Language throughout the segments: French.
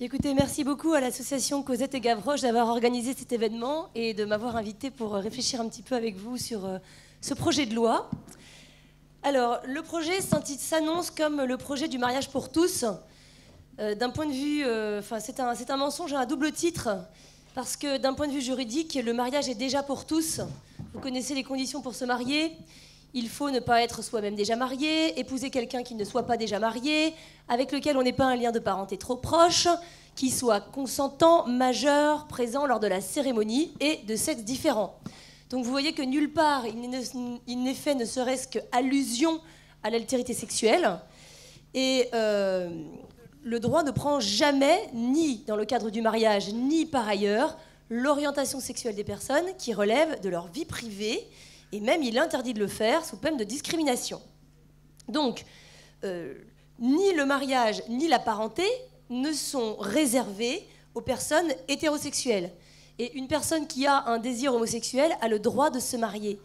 Écoutez, merci beaucoup à l'association Cosette et Gavroche d'avoir organisé cet événement et de m'avoir invité pour réfléchir un petit peu avec vous sur ce projet de loi. Alors, le projet s'annonce comme le projet du mariage pour tous. D'un point de vue, c'est un mensonge à double titre, parce que d'un point de vue juridique, le mariage est déjà pour tous. Vous connaissez les conditions pour se marier. Il faut ne pas être soi-même déjà marié, épouser quelqu'un qui ne soit pas déjà marié, avec lequel on n'ait pas un lien de parenté trop proche, qui soit consentant, majeur, présent lors de la cérémonie et de sexe différent. Donc vous voyez que nulle part il n'est fait ne serait-ce qu'allusion à l'altérité sexuelle. Et le droit ne prend jamais, ni dans le cadre du mariage, ni par ailleurs, l'orientation sexuelle des personnes qui relèvent de leur vie privée. Et même, il interdit de le faire sous peine de discrimination. Donc, ni le mariage, ni la parenté ne sont réservés aux personnes hétérosexuelles. Et une personne qui a un désir homosexuel a le droit de se marier.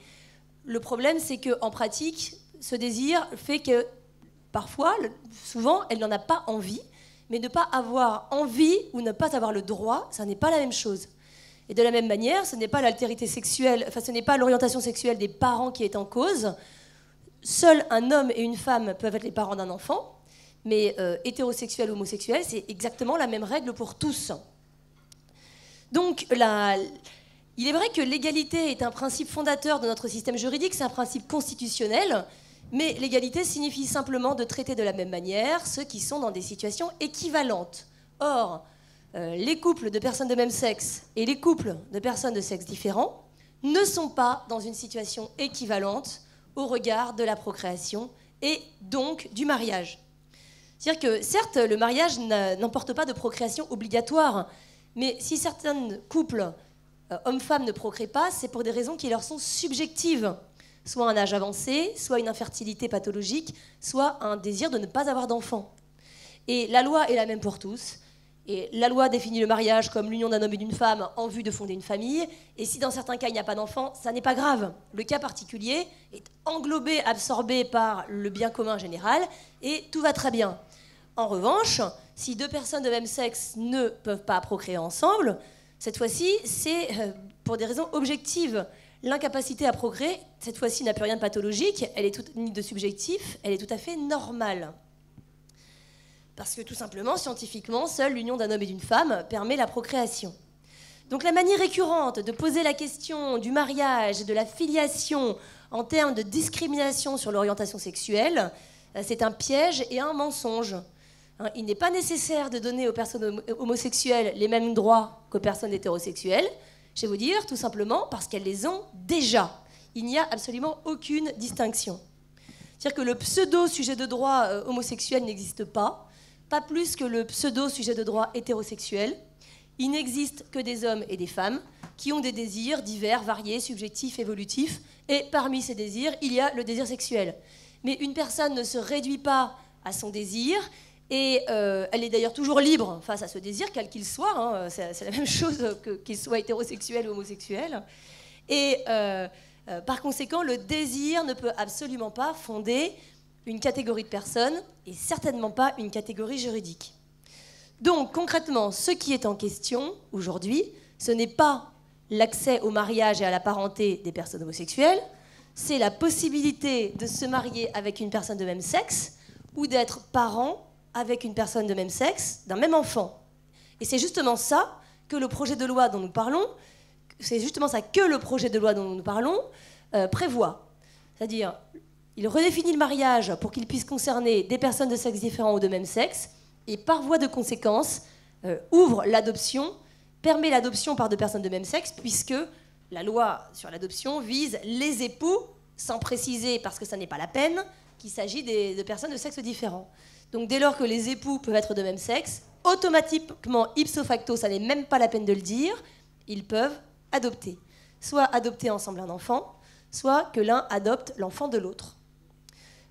Le problème, c'est qu'en pratique, ce désir fait que, parfois, souvent, elle n'en a pas envie. Mais ne pas avoir envie ou ne pas avoir le droit, ça n'est pas la même chose. Et de la même manière, ce n'est pas l'altérité sexuelle, ce n'est pas l'orientation sexuelle des parents qui est en cause. Seul un homme et une femme peuvent être les parents d'un enfant, mais hétérosexuel ou homosexuel, c'est exactement la même règle pour tous. Donc, il est vrai que l'égalité est un principe fondateur de notre système juridique, c'est un principe constitutionnel, mais l'égalité signifie simplement de traiter de la même manière ceux qui sont dans des situations équivalentes. Or, les couples de personnes de même sexe et les couples de personnes de sexe différent ne sont pas dans une situation équivalente au regard de la procréation et donc du mariage. C'est-à-dire que certes, le mariage n'emporte pas de procréation obligatoire, mais si certains couples hommes-femmes ne procréent pas, c'est pour des raisons qui leur sont subjectives, soit un âge avancé, soit une infertilité pathologique, soit un désir de ne pas avoir d'enfant. Et la loi est la même pour tous. Et la loi définit le mariage comme l'union d'un homme et d'une femme en vue de fonder une famille. Et si dans certains cas il n'y a pas d'enfant, ça n'est pas grave. Le cas particulier est englobé, absorbé par le bien commun général et tout va très bien. En revanche, si deux personnes de même sexe ne peuvent pas procréer ensemble, cette fois-ci, c'est pour des raisons objectives. L'incapacité à procréer, cette fois-ci, n'a plus rien de pathologique, ni de subjectif, elle est tout à fait normale. Parce que tout simplement, scientifiquement, seule l'union d'un homme et d'une femme permet la procréation. Donc la manie récurrente de poser la question du mariage et de la filiation en termes de discrimination sur l'orientation sexuelle, c'est un piège et un mensonge. Il n'est pas nécessaire de donner aux personnes homosexuelles les mêmes droits qu'aux personnes hétérosexuelles. Je vais vous dire, tout simplement, parce qu'elles les ont déjà. Il n'y a absolument aucune distinction. C'est-à-dire que le pseudo-sujet de droit homosexuel n'existe pas plus que le pseudo-sujet de droit hétérosexuel. Il n'existe que des hommes et des femmes qui ont des désirs divers, variés, subjectifs, évolutifs. Et parmi ces désirs, il y a le désir sexuel. Mais une personne ne se réduit pas à son désir, et elle est d'ailleurs toujours libre face à ce désir, quel qu'il soit. C'est la même chose qu'il soit hétérosexuel ou homosexuel. Et par conséquent, le désir ne peut absolument pas fonder une catégorie de personnes et certainement pas une catégorie juridique. Donc concrètement, ce qui est en question aujourd'hui, ce n'est pas l'accès au mariage et à la parenté des personnes homosexuelles, c'est la possibilité de se marier avec une personne de même sexe ou d'être parent avec une personne de même sexe d'un même enfant. Et c'est justement ça que le projet de loi dont nous parlons, prévoit. C'est-à-dire, il redéfinit le mariage pour qu'il puisse concerner des personnes de sexe différent ou de même sexe, et par voie de conséquence, ouvre l'adoption, permet l'adoption par deux personnes de même sexe, puisque la loi sur l'adoption vise les époux, sans préciser, parce que ça n'est pas la peine, qu'il s'agit de personnes de sexe différent. Donc dès lors que les époux peuvent être de même sexe, automatiquement, ipso facto, ça n'est même pas la peine de le dire, ils peuvent adopter. Soit adopter ensemble un enfant, soit que l'un adopte l'enfant de l'autre.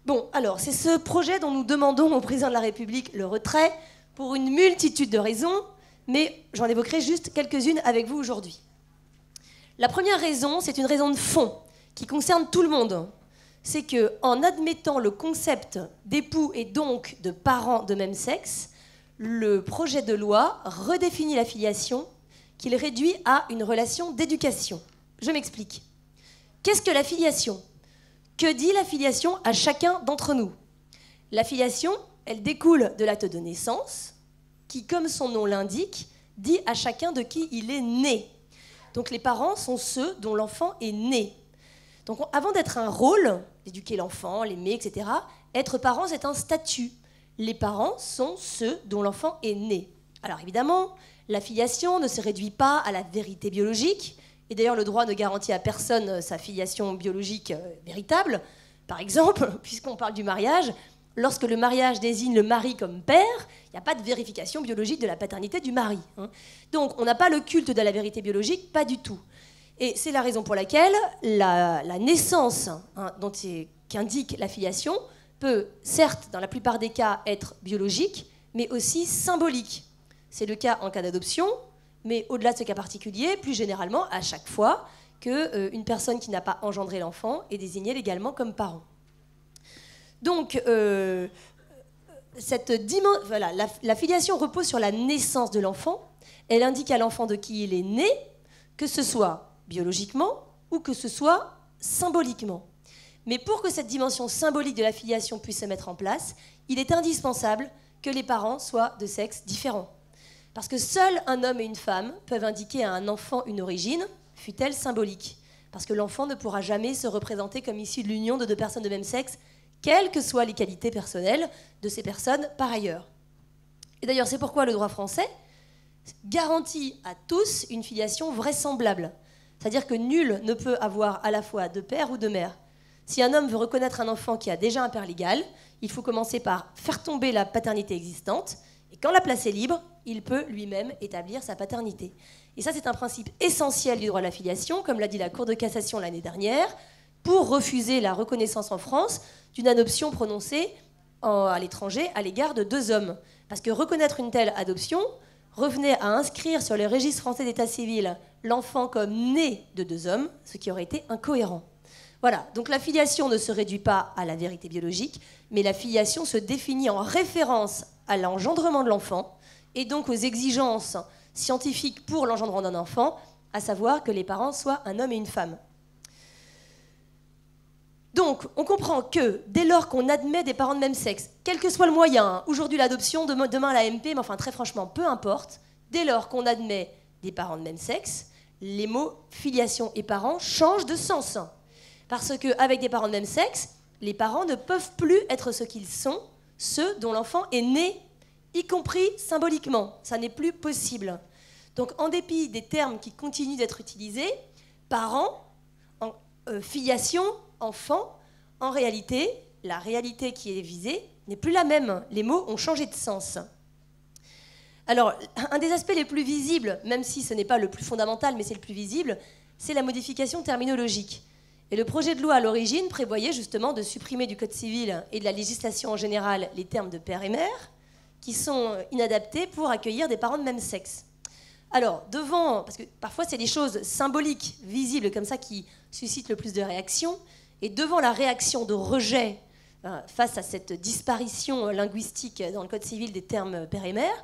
Bon, alors, c'est ce projet dont nous demandons au président de la République le retrait pour une multitude de raisons, mais j'en évoquerai juste quelques-unes avec vous aujourd'hui. La première raison, c'est une raison de fond qui concerne tout le monde. C'est qu'en admettant le concept d'époux et donc de parents de même sexe, le projet de loi redéfinit la filiation, qu'il réduit à une relation d'éducation. Je m'explique. Qu'est-ce que la filiation ? Que dit la filiation à chacun d'entre nous ? La filiation, elle découle de l'acte de naissance, qui, comme son nom l'indique, dit à chacun de qui il est né. Donc les parents sont ceux dont l'enfant est né. Donc avant d'être un rôle, d'éduquer l'enfant, l'aimer, etc., être parent, c'est un statut. Les parents sont ceux dont l'enfant est né. Alors évidemment, la filiation ne se réduit pas à la vérité biologique, et d'ailleurs le droit ne garantit à personne sa filiation biologique véritable. Par exemple, puisqu'on parle du mariage, lorsque le mariage désigne le mari comme père, il n'y a pas de vérification biologique de la paternité du mari. Donc on n'a pas le culte de la vérité biologique, pas du tout. Et c'est la raison pour laquelle la naissance qu'indique la filiation peut, certes, dans la plupart des cas, être biologique, mais aussi symbolique. C'est le cas en cas d'adoption, mais au-delà de ce cas particulier, plus généralement, à chaque fois qu'une personne qui n'a pas engendré l'enfant est désignée légalement comme parent. Donc, la filiation repose sur la naissance de l'enfant. Elle indique à l'enfant de qui il est né, que ce soit biologiquement ou que ce soit symboliquement. Mais pour que cette dimension symbolique de la filiation puisse se mettre en place, il est indispensable que les parents soient de sexe différent. Parce que seul un homme et une femme peuvent indiquer à un enfant une origine, fût-elle symbolique. Parce que l'enfant ne pourra jamais se représenter comme issu de l'union de deux personnes de même sexe, quelles que soient les qualités personnelles de ces personnes par ailleurs. Et d'ailleurs, c'est pourquoi le droit français garantit à tous une filiation vraisemblable. C'est-à-dire que nul ne peut avoir à la fois de père ou de mère. Si un homme veut reconnaître un enfant qui a déjà un père légal, il faut commencer par faire tomber la paternité existante, et quand la place est libre, il peut lui-même établir sa paternité. Et ça, c'est un principe essentiel du droit de la filiation, comme l'a dit la Cour de cassation l'année dernière, pour refuser la reconnaissance en France d'une adoption prononcée à l'étranger à l'égard de deux hommes. Parce que reconnaître une telle adoption revenait à inscrire sur le registre français d'état civil l'enfant comme né de deux hommes, ce qui aurait été incohérent. Voilà, donc la filiation ne se réduit pas à la vérité biologique, mais la filiation se définit en référence à l'engendrement de l'enfant, et donc aux exigences scientifiques pour l'engendrement d'un enfant, à savoir que les parents soient un homme et une femme. Donc, on comprend que dès lors qu'on admet des parents de même sexe, quel que soit le moyen, aujourd'hui l'adoption, demain l'AMP, mais enfin très franchement, peu importe, dès lors qu'on admet des parents de même sexe, les mots filiation et parents changent de sens. Parce qu'avec des parents de même sexe, les parents ne peuvent plus être ce qu'ils sont, ceux dont l'enfant est né, y compris symboliquement. Ça n'est plus possible. Donc, en dépit des termes qui continuent d'être utilisés, parents, filiation, enfant, en réalité, la réalité qui est visée n'est plus la même. Les mots ont changé de sens. Alors, un des aspects les plus visibles, même si ce n'est pas le plus fondamental, mais c'est le plus visible, c'est la modification terminologique. Et le projet de loi à l'origine prévoyait justement de supprimer du Code civil et de la législation en général les termes de père et mère, qui sont inadaptés pour accueillir des parents de même sexe. Alors, parce que parfois c'est des choses symboliques, visibles comme ça, qui suscitent le plus de réactions, et devant la réaction de rejet face à cette disparition linguistique dans le Code civil des termes père et mère,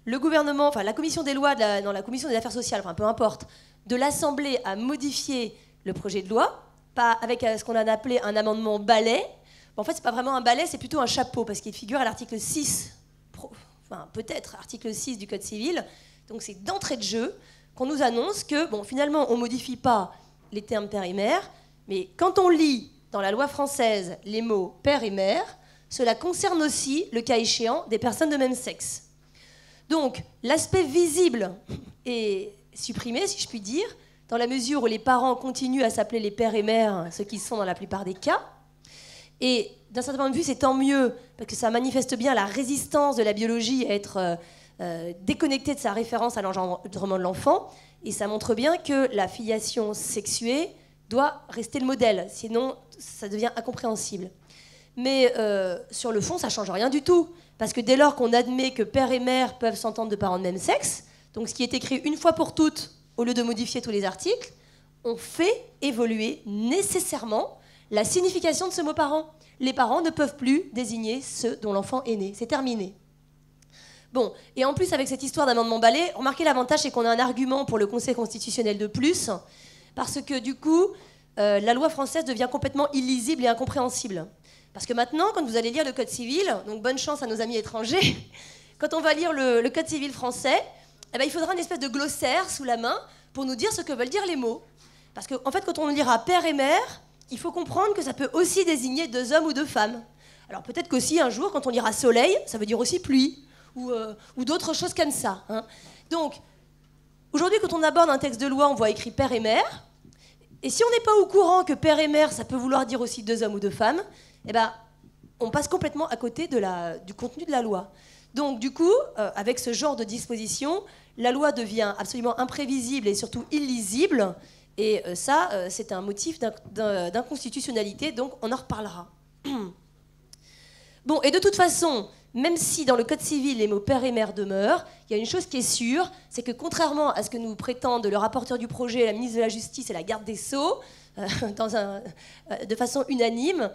le gouvernement, enfin la commission des lois, dans la commission des affaires sociales, enfin peu importe, de l'Assemblée a modifié le projet de loi, pas avec ce qu'on a appelé un amendement balai. En fait, c'est pas vraiment un balai, c'est plutôt un chapeau, parce qu'il figure à l'article 6, enfin peut-être article 6 du Code civil. Donc c'est d'entrée de jeu qu'on nous annonce que, bon, finalement, on ne modifie pas les termes père et mère, mais quand on lit dans la loi française les mots père et mère, cela concerne aussi, le cas échéant, des personnes de même sexe. Donc, l'aspect visible est supprimé, si je puis dire, dans la mesure où les parents continuent à s'appeler les pères et mères, ce qu'ils sont dans la plupart des cas. Et d'un certain point de vue, c'est tant mieux, parce que ça manifeste bien la résistance de la biologie à être déconnectée de sa référence à l'engendrement de l'enfant, et ça montre bien que la filiation sexuée doit rester le modèle, sinon ça devient incompréhensible. Mais sur le fond, ça ne change rien du tout, parce que dès lors qu'on admet que père et mère peuvent s'entendre de parents de même sexe, donc ce qui est écrit une fois pour toutes, au lieu de modifier tous les articles, on fait évoluer nécessairement la signification de ce mot parent. Les parents ne peuvent plus désigner ceux dont l'enfant est né. C'est terminé. Bon, et en plus, avec cette histoire d'amendement Balai, remarquez l'avantage, c'est qu'on a un argument pour le Conseil constitutionnel de plus, parce que du coup, la loi française devient complètement illisible et incompréhensible. Parce que maintenant, quand vous allez lire le Code civil, donc bonne chance à nos amis étrangers, quand on va lire le Code civil français, eh ben, il faudra une espèce de glossaire sous la main pour nous dire ce que veulent dire les mots. Parce qu'en fait, quand on lira père et mère, il faut comprendre que ça peut aussi désigner 2 hommes ou 2 femmes. Alors peut-être qu'aussi un jour, quand on lira soleil, ça veut dire aussi pluie, ou d'autres choses comme ça. Hein. Donc, aujourd'hui, quand on aborde un texte de loi, on voit écrit père et mère. Et si on n'est pas au courant que père et mère, ça peut vouloir dire aussi 2 hommes ou 2 femmes, eh ben, on passe complètement à côté du contenu de la loi. Donc, du coup, avec ce genre de disposition, la loi devient absolument imprévisible et surtout illisible. Et ça, c'est un motif d'inconstitutionnalité, donc on en reparlera. Bon, et de toute façon, même si dans le Code civil, les mots père et mère demeurent, il y a une chose qui est sûre, c'est que contrairement à ce que nous prétendent le rapporteur du projet, la ministre de la Justice et la garde des Sceaux, de façon unanime,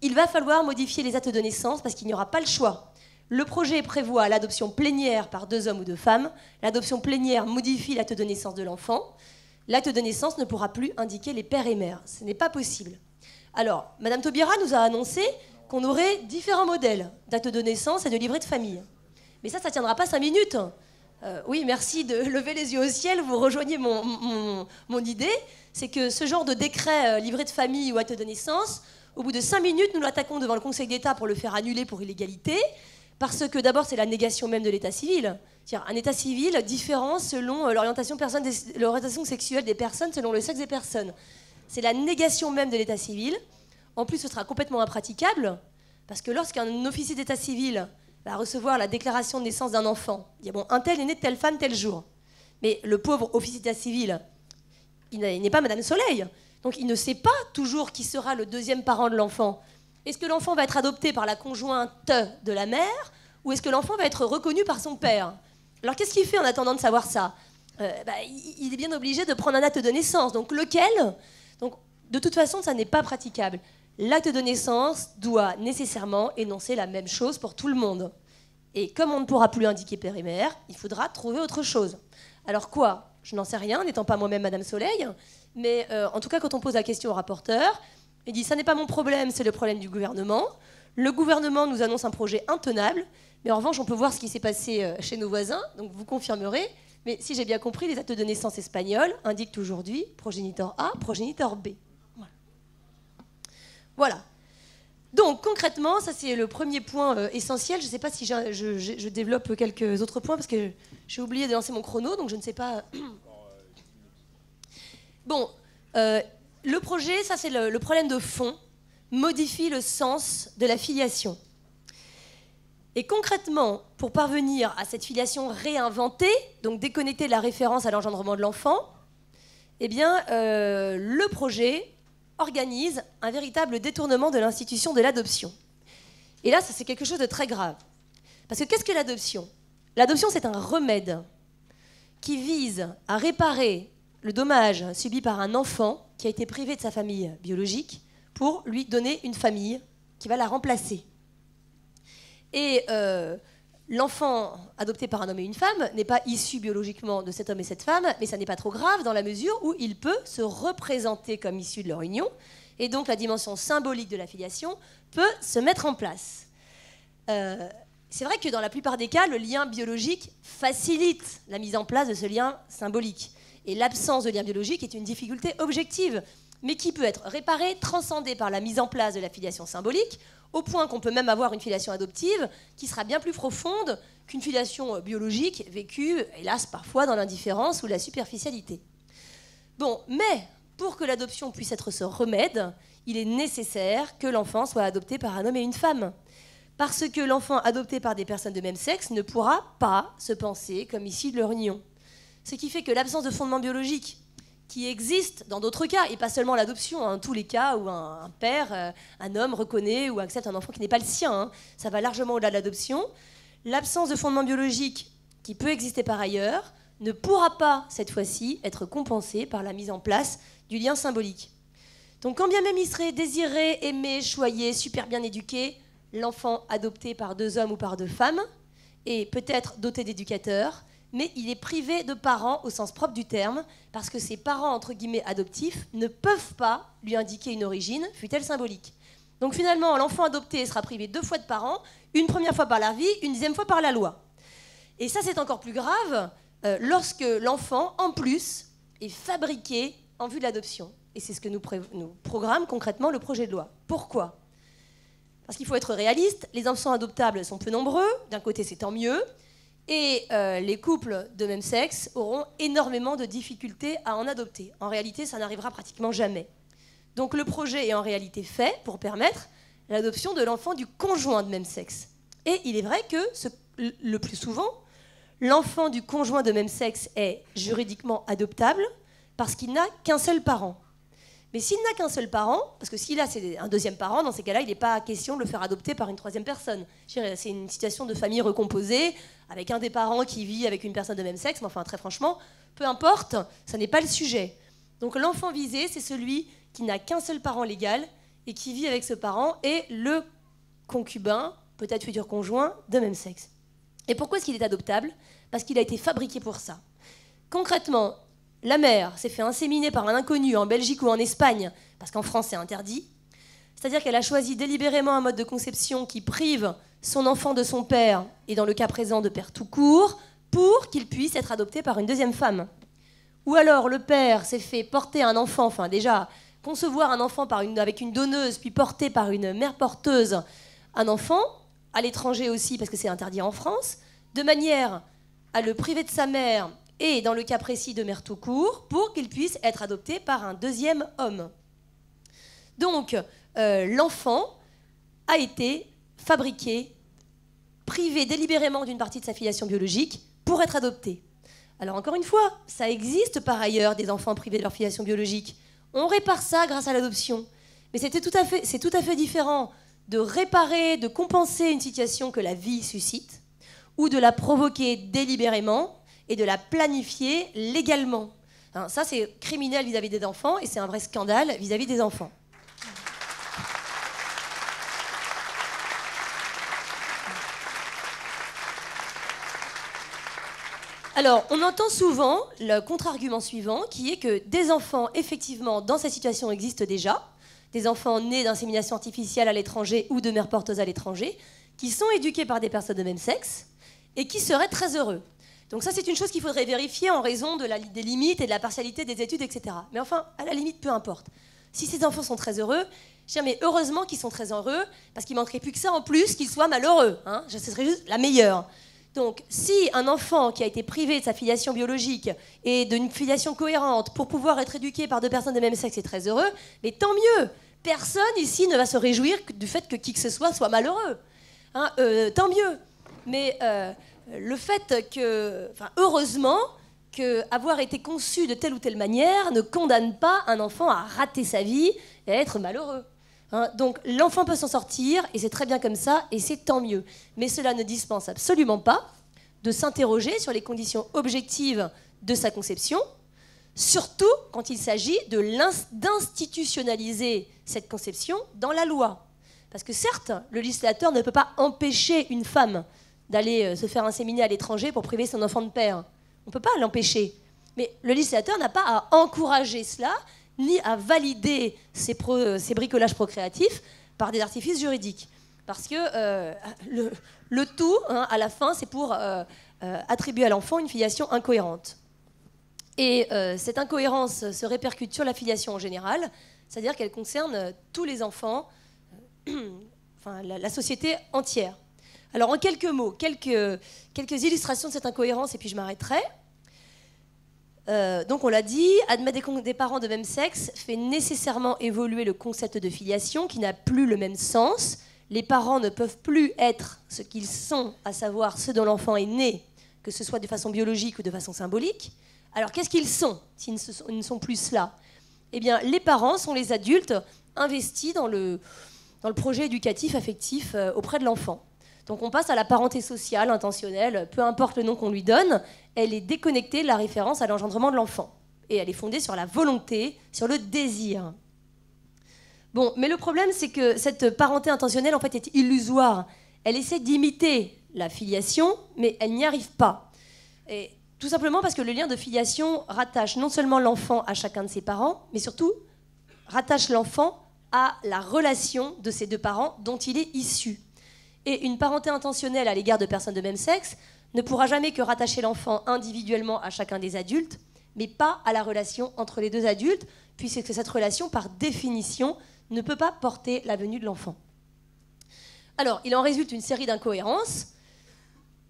il va falloir modifier les actes de naissance parce qu'il n'y aura pas le choix. Le projet prévoit l'adoption plénière par 2 hommes ou 2 femmes. L'adoption plénière modifie l'acte de naissance de l'enfant. L'acte de naissance ne pourra plus indiquer les pères et mères. Ce n'est pas possible. Alors, Madame Taubira nous a annoncé qu'on aurait différents modèles d'acte de naissance et de livret de famille. Mais ça ne tiendra pas 5 minutes. Oui, merci de lever les yeux au ciel. Vous rejoignez mon idée. C'est que ce genre de décret livret de famille ou acte de naissance, au bout de 5 minutes, nous l'attaquons devant le Conseil d'État pour le faire annuler pour illégalité. Parce que d'abord, c'est la négation même de l'état civil. C'est-à-dire un état civil différent selon l'orientation sexuelle des personnes, selon le sexe des personnes. C'est la négation même de l'état civil. En plus, ce sera complètement impraticable, parce que lorsqu'un officier d'état civil va recevoir la déclaration de naissance d'un enfant, il dit bon, un tel est né de telle femme tel jour. Mais le pauvre officier d'état civil, il n'est pas Madame Soleil. Donc il ne sait pas toujours qui sera le 2e parent de l'enfant. Est-ce que l'enfant va être adopté par la conjointe de la mère, ou est-ce que l'enfant va être reconnu par son père? Alors qu'est-ce qu'il fait en attendant de savoir ça? Il est bien obligé de prendre un acte de naissance. Donc lequel? Donc de toute façon, ça n'est pas praticable. L'acte de naissance doit nécessairement énoncer la même chose pour tout le monde. Et comme on ne pourra plus indiquer père et mère, il faudra trouver autre chose. Alors quoi? Je n'en sais rien, n'étant pas moi-même Madame Soleil, mais en tout cas, quand on pose la question au rapporteur, il dit « ça n'est pas mon problème, c'est le problème du gouvernement ». Le gouvernement nous annonce un projet intenable, mais en revanche, on peut voir ce qui s'est passé chez nos voisins, donc vous confirmerez. Mais si j'ai bien compris, les actes de naissance espagnols indiquent aujourd'hui progéniteur A, progéniteur B. Voilà. Donc concrètement, ça c'est le premier point essentiel. Je ne sais pas si je développe quelques autres points, parce que j'ai oublié de lancer mon chrono, donc je ne sais pas... Bon, le projet, ça c'est le problème de fond, modifie le sens de la filiation. Et concrètement, pour parvenir à cette filiation réinventée, donc déconnectée de la référence à l'engendrement de l'enfant, eh bien, le projet organise un véritable détournement de l'institution de l'adoption. Et là, ça c'est quelque chose de très grave. Parce que qu'est-ce que l'adoption? L'adoption, c'est un remède qui vise à réparer le dommage subi par un enfant qui a été privé de sa famille biologique pour lui donner une famille qui va la remplacer. Et l'enfant adopté par un homme et une femme n'est pas issu biologiquement de cet homme et cette femme, mais ça n'est pas trop grave dans la mesure où il peut se représenter comme issu de leur union, et donc la dimension symbolique de la filiation peut se mettre en place. C'est vrai que dans la plupart des cas, le lien biologique facilite la mise en place de ce lien symbolique. Et l'absence de lien biologique est une difficulté objective, mais qui peut être réparée, transcendée par la mise en place de la filiation symbolique, au point qu'on peut même avoir une filiation adoptive qui sera bien plus profonde qu'une filiation biologique vécue, hélas, parfois dans l'indifférence ou la superficialité. Bon, mais pour que l'adoption puisse être ce remède, il est nécessaire que l'enfant soit adopté par un homme et une femme. Parce que l'enfant adopté par des personnes de même sexe ne pourra pas se penser comme issu de leur union. Ce qui fait que l'absence de fondement biologique qui existe dans d'autres cas, et pas seulement l'adoption, dans tous les cas où un père, un homme reconnaît ou accepte un enfant qui n'est pas le sien, hein, ça va largement au-delà de l'adoption. L'absence de fondement biologique qui peut exister par ailleurs ne pourra pas, cette fois-ci, être compensée par la mise en place du lien symbolique. Donc quand bien même il serait désiré, aimé, choyé, super bien éduqué, l'enfant adopté par 2 hommes ou par 2 femmes, est peut-être doté d'éducateurs, mais il est privé de parents au sens propre du terme, parce que ses parents, entre guillemets, adoptifs, ne peuvent pas lui indiquer une origine, fût-elle symbolique. Donc finalement, l'enfant adopté sera privé 2 fois de parents, une première fois par la vie, une deuxième fois par la loi. Et ça, c'est encore plus grave lorsque l'enfant, en plus, est fabriqué en vue de l'adoption. Et c'est ce que nous programme concrètement le projet de loi. Pourquoi ? Parce qu'il faut être réaliste, les enfants adoptables sont peu nombreux, d'un côté c'est tant mieux, et les couples de même sexe auront énormément de difficultés à en adopter. En réalité, ça n'arrivera pratiquement jamais. Donc le projet est en réalité fait pour permettre l'adoption de l'enfant du conjoint de même sexe. Et il est vrai que le plus souvent, l'enfant du conjoint de même sexe est juridiquement adoptable parce qu'il n'a qu'un seul parent. Mais s'il n'a qu'un seul parent, parce que s'il a un deuxième parent, dans ces cas-là, il n'est pas question de le faire adopter par une troisième personne. C'est une situation de famille recomposée, avec un des parents qui vit avec une personne de même sexe, mais enfin, très franchement, peu importe, ça n'est pas le sujet. Donc l'enfant visé, c'est celui qui n'a qu'un seul parent légal et qui vit avec ce parent et le concubin, peut-être futur conjoint, de même sexe. Et pourquoi est-ce qu'il est adoptable ? Parce qu'il a été fabriqué pour ça. Concrètement, la mère s'est fait inséminer par un inconnu en Belgique ou en Espagne, parce qu'en France c'est interdit. C'est-à-dire qu'elle a choisi délibérément un mode de conception qui prive son enfant de son père, et dans le cas présent de père tout court, pour qu'il puisse être adopté par une deuxième femme. Ou alors le père s'est fait porter un enfant, enfin déjà concevoir un enfant avec une donneuse, puis porter par une mère porteuse un enfant, à l'étranger aussi parce que c'est interdit en France, de manière à le priver de sa mère et dans le cas précis de mère tout court, pour qu'il puisse être adopté par un deuxième homme. Donc, l'enfant a été fabriqué, privé délibérément d'une partie de sa filiation biologique pour être adopté. Alors encore une fois, ça existe par ailleurs des enfants privés de leur filiation biologique. On répare ça grâce à l'adoption. Mais c'est tout à fait différent de réparer, de compenser une situation que la vie suscite, ou de la provoquer délibérément, et de la planifier légalement. Hein, ça, c'est criminel vis-à-vis des enfants et c'est un vrai scandale vis-à-vis des enfants. Alors, on entend souvent le contre-argument suivant, qui est que des enfants, effectivement, dans cette situation existent déjà, des enfants nés d'insémination artificielle à l'étranger ou de mères porteuses à l'étranger, qui sont éduqués par des personnes de même sexe et qui seraient très heureux. Donc ça, c'est une chose qu'il faudrait vérifier en raison des limites et de la partialité des études, etc. Mais enfin, à la limite, peu importe. Si ces enfants sont très heureux, je dirais, mais heureusement qu'ils sont très heureux, parce qu'il ne manquerait plus que ça en plus qu'ils soient malheureux. Hein, ce serait juste la meilleure. Donc, si un enfant qui a été privé de sa filiation biologique et d'une filiation cohérente pour pouvoir être éduqué par 2 personnes de même sexe est très heureux, mais tant mieux. Personne ici ne va se réjouir du fait que qui que ce soit malheureux. Hein, tant mieux. Mais le fait que, heureusement, qu'avoir été conçu de telle ou telle manière ne condamne pas un enfant à rater sa vie et à être malheureux. Hein, donc l'enfant peut s'en sortir, et c'est très bien comme ça, et c'est tant mieux. Mais cela ne dispense absolument pas de s'interroger sur les conditions objectives de sa conception, surtout quand il s'agit d'institutionnaliser cette conception dans la loi. Parce que certes, le législateur ne peut pas empêcher une femme d'aller se faire inséminer à l'étranger pour priver son enfant de père. On ne peut pas l'empêcher. Mais le législateur n'a pas à encourager cela, ni à valider ces bricolages procréatifs par des artifices juridiques. Parce que le tout, hein, à la fin, c'est pour attribuer à l'enfant une filiation incohérente. Et cette incohérence se répercute sur la filiation en général, c'est-à-dire qu'elle concerne tous les enfants, la société entière. Alors en quelques mots, quelques illustrations de cette incohérence, et puis je m'arrêterai. Donc on l'a dit, admettre des parents de même sexe fait nécessairement évoluer le concept de filiation qui n'a plus le même sens. Les parents ne peuvent plus être ce qu'ils sont, à savoir ceux dont l'enfant est né, que ce soit de façon biologique ou de façon symbolique. Alors qu'est-ce qu'ils sont s'ils ne sont plus cela ? Eh bien, les parents sont les adultes investis dans le projet éducatif affectif auprès de l'enfant. Donc on passe à la parenté sociale, intentionnelle, peu importe le nom qu'on lui donne, elle est déconnectée de la référence à l'engendrement de l'enfant. Et elle est fondée sur la volonté, sur le désir. Bon, mais le problème, c'est que cette parenté intentionnelle, en fait, est illusoire. Elle essaie d'imiter la filiation, mais elles n'y arrivent pas. Et tout simplement parce que le lien de filiation rattache non seulement l'enfant à chacun de ses parents, mais surtout rattache l'enfant à la relation de ses deux parents dont il est issu. Et une parenté intentionnelle à l'égard de personnes de même sexe ne pourra jamais que rattacher l'enfant individuellement à chacun des adultes, mais pas à la relation entre les deux adultes, puisque cette relation, par définition, ne peut pas porter la venue de l'enfant. Alors, il en résulte une série d'incohérences.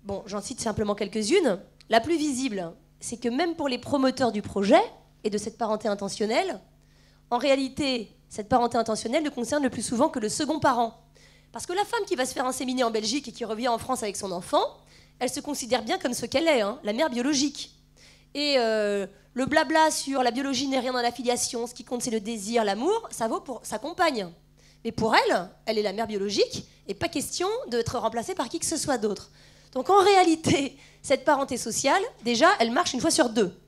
Bon, j'en cite simplement quelques-unes. La plus visible, c'est que même pour les promoteurs du projet et de cette parenté intentionnelle, en réalité, cette parenté intentionnelle ne concerne le plus souvent que le second parent. Parce que la femme qui va se faire inséminer en Belgique et qui revient en France avec son enfant, elle se considère bien comme ce qu'elle est, hein, la mère biologique. Et le blabla sur la biologie n'est rien dans la filiation, ce qui compte c'est le désir, l'amour, ça vaut pour sa compagne. Mais pour elle, elle est la mère biologique et pas question d'être remplacée par qui que ce soit d'autre. Donc en réalité, cette parenté sociale, déjà, elle marche une fois sur deux.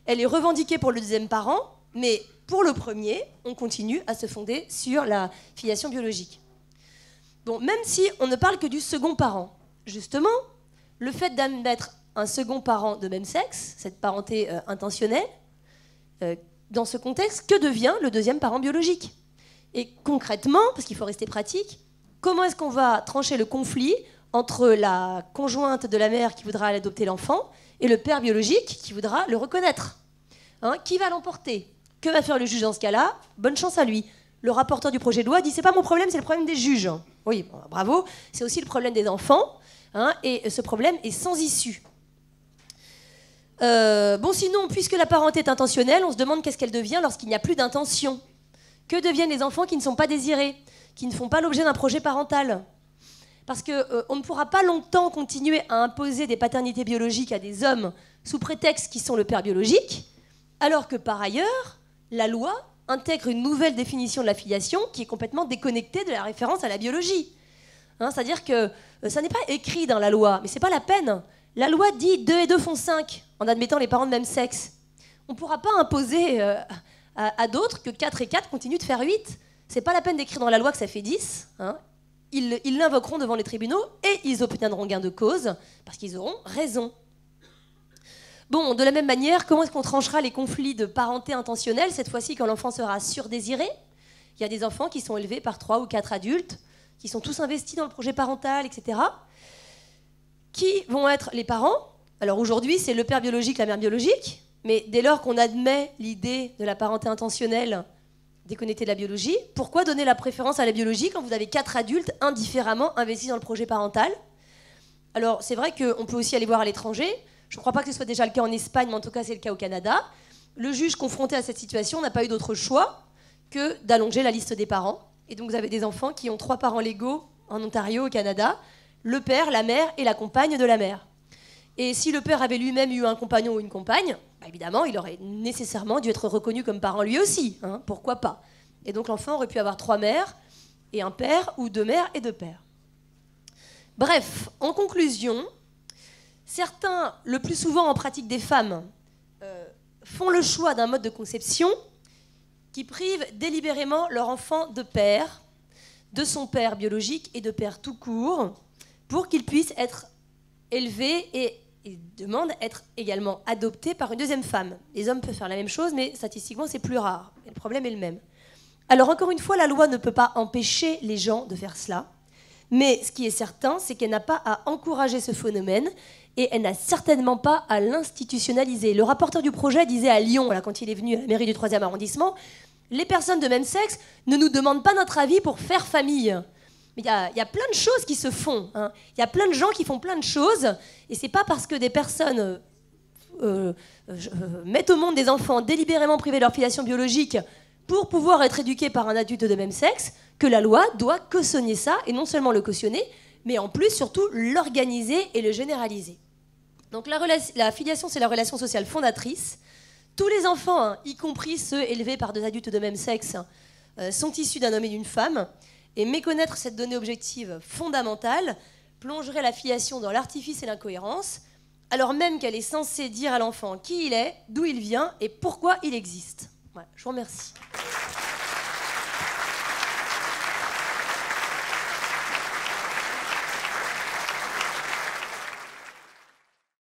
Elle est revendiquée pour le deuxième parent, mais pour le premier, on continue à se fonder sur la filiation biologique. Bon, même si on ne parle que du second parent, justement, le fait d'admettre un second parent de même sexe, cette parenté intentionnelle, dans ce contexte, que devient le deuxième parent biologique? Et concrètement, parce qu'il faut rester pratique, comment est-ce qu'on va trancher le conflit entre la conjointe de la mère qui voudra adopter l'enfant et le père biologique qui voudra le reconnaître, hein? Qui va l'emporter? Que va faire le juge dans ce cas-là? Bonne chance à lui. Le rapporteur du projet de loi dit « c'est pas mon problème, c'est le problème des juges ». Oui, bon, bravo, c'est aussi le problème des enfants, hein, et ce problème est sans issue. Bon, sinon, puisque la parenté est intentionnelle, on se demande qu'est-ce qu'elle devient lorsqu'il n'y a plus d'intention. Que deviennent les enfants qui ne sont pas désirés, qui ne font pas l'objet d'un projet parental? Parce qu'on ne pourra pas longtemps continuer à imposer des paternités biologiques à des hommes sous prétexte qu'ils sont le père biologique, alors que par ailleurs, la loi intègre une nouvelle définition de la filiation qui est complètement déconnectée de la référence à la biologie. Hein, c'est-à-dire que ça n'est pas écrit dans la loi, mais c'est pas la peine. La loi dit 2 et 2 font 5, en admettant les parents de même sexe. On ne pourra pas imposer à d'autres que 4 et 4 continuent de faire 8. C'est pas la peine d'écrire dans la loi que ça fait 10. Hein. Ils l'invoqueront devant les tribunaux et ils obtiendront gain de cause, parce qu'ils auront raison. Bon, de la même manière, comment est-ce qu'on tranchera les conflits de parenté intentionnelle, cette fois-ci quand l'enfant sera surdésiré? Il y a des enfants qui sont élevés par 3 ou 4 adultes, qui sont tous investis dans le projet parental, etc. Qui vont être les parents? Alors aujourd'hui, c'est le père biologique, la mère biologique, mais dès lors qu'on admet l'idée de la parenté intentionnelle déconnectée de la biologie, pourquoi donner la préférence à la biologie quand vous avez 4 adultes indifféremment investis dans le projet parental? Alors c'est vrai qu'on peut aussi aller voir à l'étranger. Je ne crois pas que ce soit déjà le cas en Espagne, mais en tout cas c'est le cas au Canada. Le juge confronté à cette situation n'a pas eu d'autre choix que d'allonger la liste des parents. Et donc vous avez des enfants qui ont 3 parents légaux en Ontario, au Canada, le père, la mère et la compagne de la mère. Et si le père avait lui-même eu un compagnon ou une compagne, bah évidemment il aurait nécessairement dû être reconnu comme parent lui aussi, hein, pourquoi pas. Et donc l'enfant aurait pu avoir 3 mères et un père, ou 2 mères et 2 pères. Bref, en conclusion, certains, le plus souvent en pratique des femmes, font le choix d'un mode de conception qui prive délibérément leur enfant de père, de son père biologique et de père tout court, pour qu'il puisse être élevé et demande être également adopté par une deuxième femme. Les hommes peuvent faire la même chose, mais statistiquement c'est plus rare. Et le problème est le même. Alors encore une fois, la loi ne peut pas empêcher les gens de faire cela, mais ce qui est certain, c'est qu'elle n'a pas à encourager ce phénomène, et elle n'a certainement pas à l'institutionnaliser. Le rapporteur du projet disait à Lyon, là, quand il est venu à la mairie du 3e arrondissement, les personnes de même sexe ne nous demandent pas notre avis pour faire famille. Mais il y a plein de choses qui se font. Hein. Il y a plein de gens qui font plein de choses, et c'est pas parce que des personnes mettent au monde des enfants délibérément privés de leur filiation biologique pour pouvoir être éduqués par un adulte de même sexe que la loi doit cautionner ça, et non seulement le cautionner, mais en plus, surtout, l'organiser et le généraliser. Donc la filiation, c'est la relation sociale fondatrice. Tous les enfants, hein, y compris ceux élevés par 2 adultes de même sexe, sont issus d'un homme et d'une femme. Et méconnaître cette donnée objective fondamentale plongerait la filiation dans l'artifice et l'incohérence, alors même qu'elle est censée dire à l'enfant qui il est, d'où il vient et pourquoi il existe. Voilà, je vous remercie.